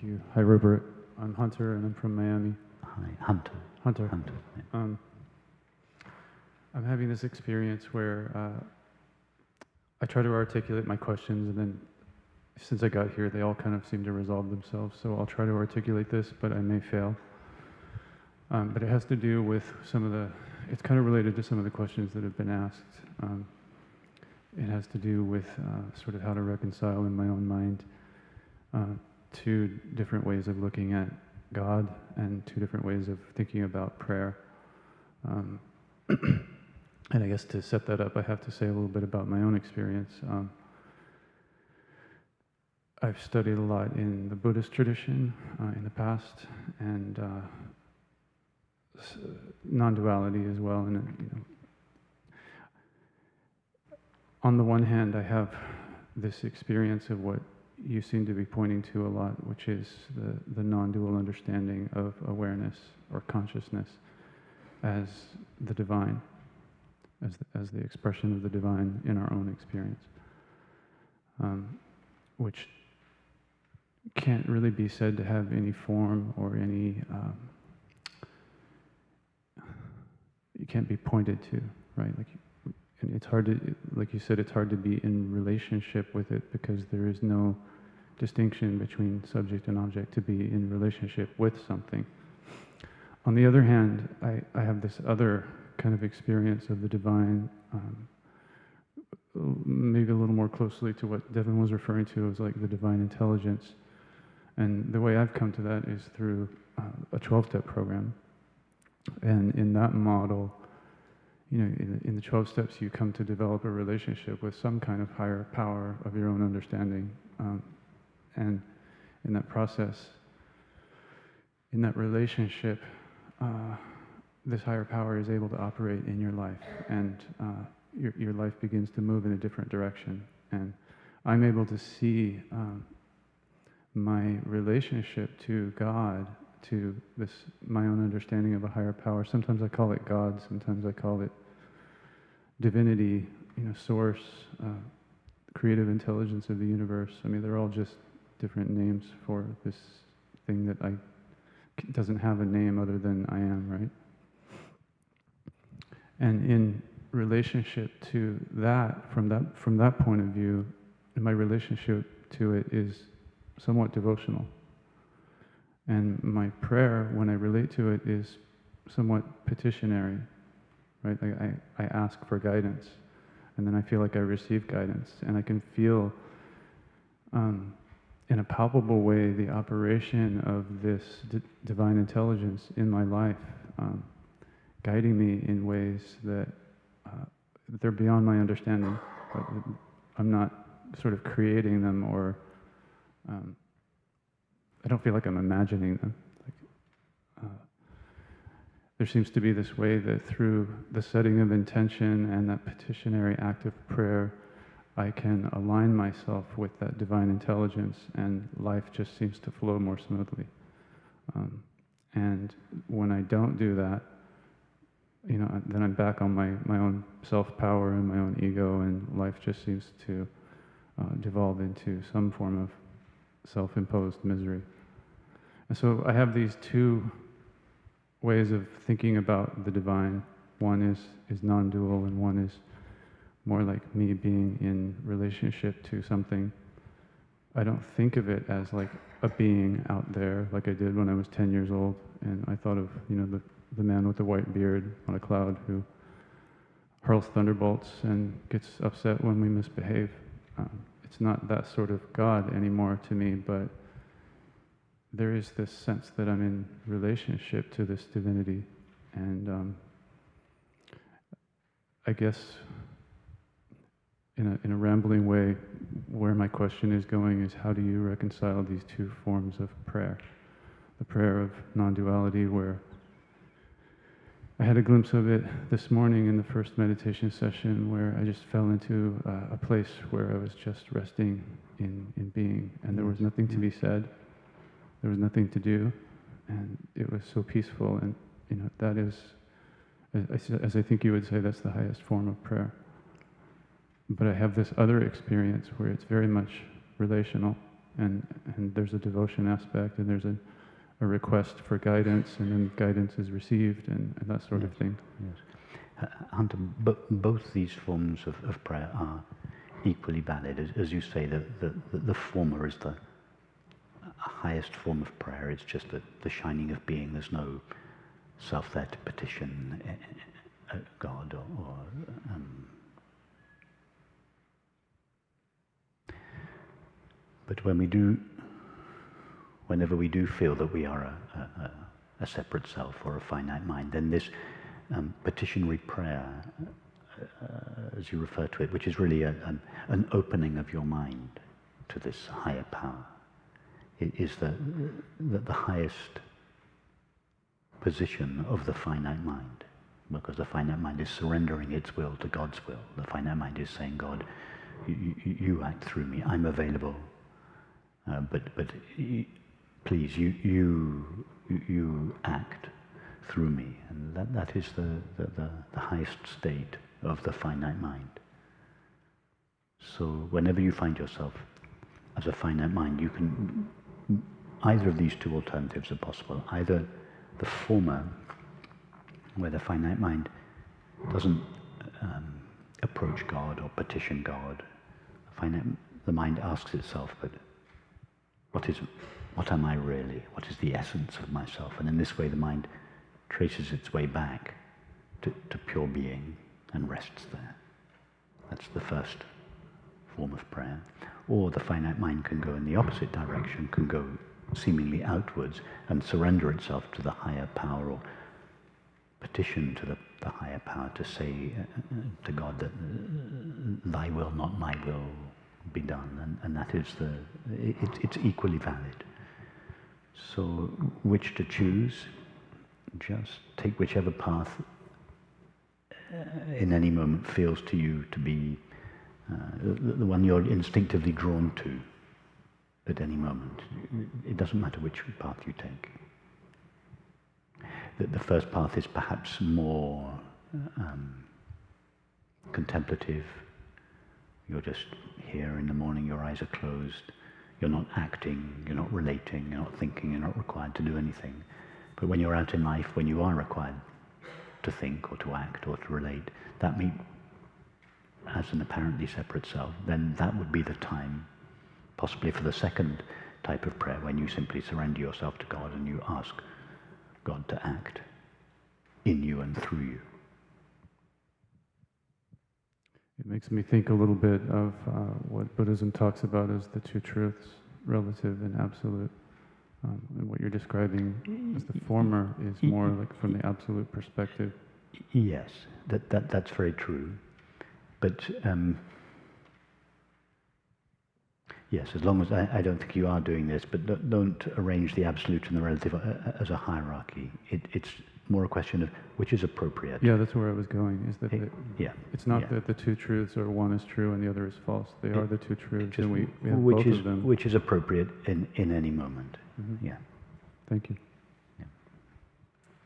you. Hi, Rupert. I'm Hunter, and I'm from Miami. Hi, Hunter. Hunter. Yeah. I'm having this experience where I try to articulate my questions, and then since I got here, they all kind of seem to resolve themselves. So I'll try to articulate this, but I may fail. But it has to do with it's kind of related to some of the questions that have been asked. It has to do with sort of how to reconcile in my own mind two different ways of looking at God and two different ways of thinking about prayer. And I guess to set that up, I have to say a little bit about my own experience. I've studied a lot in the Buddhist tradition in the past, and non-duality as well. And on the one hand, I have this experience of what you seem to be pointing to a lot, which is the non-dual understanding of awareness or consciousness as the divine, as the expression of the divine in our own experience, which can't really be said to have any form or any, it can't be pointed to, right? And it's hard to, like you said, it's hard to be in relationship with it because there is no distinction between subject and object to be in relationship with something. On the other hand, I have this other kind of experience of the divine, maybe a little more closely to what Devin was referring to as like the divine intelligence. And the way I've come to that is through a 12-step program. And in that model, in the 12 steps, you come to develop a relationship with some kind of higher power of your own understanding. And in that process, in that relationship, this higher power is able to operate in your life, and your life begins to move in a different direction. And I'm able to see my relationship to God, to my own understanding of a higher power. Sometimes I call it God, sometimes I call it divinity, source, creative intelligence of the universe. I mean, they're all just different names for this thing that doesn't have a name other than I am, right? And in relationship to that, from that point of view, my relationship to it is somewhat devotional. And my prayer, when I relate to it, is somewhat petitionary, right? I ask for guidance, and then I feel like I receive guidance, and I can feel in a palpable way the operation of this divine intelligence in my life, guiding me in ways that they're beyond my understanding, but I'm not sort of creating them, or I don't feel like I'm imagining them. There seems to be this way that through the setting of intention and that petitionary act of prayer, I can align myself with that divine intelligence, and life just seems to flow more smoothly. And when I don't do that, then I'm back on my own self-power and my own ego, and life just seems to devolve into some form of self-imposed misery. And so I have these two ways of thinking about the divine. One is non-dual, and one is more like me being in relationship to something. I don't think of it as like a being out there like I did when I was 10 years old, and I thought of the man with the white beard on a cloud who hurls thunderbolts and gets upset when we misbehave. It's not that sort of God anymore to me, but there is this sense that I'm in relationship to this divinity. And I guess in a rambling way, where my question is going is, how do you reconcile these two forms of prayer? The prayer of non-duality, where I had a glimpse of it this morning in the first meditation session, where I just fell into a place where I was just resting in being, and there was nothing to be said, there was nothing to do, and it was so peaceful. And that is, as I think you would say, that's the highest form of prayer. But I have this other experience where it's very much relational, and there's a devotion aspect, and there's a request for guidance, and then guidance is received, and that sort of thing. Yes. Hunter, both these forms of prayer are equally valid. As you say, the former is the highest form of prayer. It's just the shining of being. There's no self there to petition God or but whenever we do feel that we are a separate self or a finite mind, then this petitionary prayer, as you refer to it, which is really an opening of your mind to this higher power, is the highest position of the finite mind, because the finite mind is surrendering its will to God's will. The finite mind is saying, God, you act through me. I'm available, but please, you act through me, and that is the highest state of the finite mind. So whenever you find yourself as a finite mind, you can, either of these two alternatives are possible. Either the former, where the finite mind doesn't approach God or petition God. The mind asks itself, but what am I really? What is the essence of myself? And in this way the mind traces its way back to pure being and rests there. That's the first form of prayer. Or the finite mind can go in the opposite direction, can go seemingly outwards and surrender itself to the higher power, or petition to the higher power to say to God that thy will, not my will, be done. And that is it's equally valid. So which to choose? Just take whichever path in any moment feels to you to be the one you're instinctively drawn to at any moment. It doesn't matter which path you take. The first path is perhaps more contemplative. You're just here in the morning, your eyes are closed, you're not acting, you're not relating, you're not thinking, you're not required to do anything. But when you're out in life, when you are required to think or to act or to relate, that means as an apparently separate self, then that would be the time, possibly for the second type of prayer, when you simply surrender yourself to God and you ask God to act in you and through you. It makes me think a little bit of what Buddhism talks about as the two truths, relative and absolute. And what you're describing as the former is more like from the absolute perspective. Yes, that's very true. But yes, as long as I don't think you are doing this, but don't arrange the absolute and the relative as a hierarchy. It's more a question of which is appropriate. Yeah, that's where I was going. Is that it's not that the two truths are one is true and the other is false. They are the two truths, and we have both of them. Which is appropriate in any moment. Mm-hmm. Yeah. Thank you.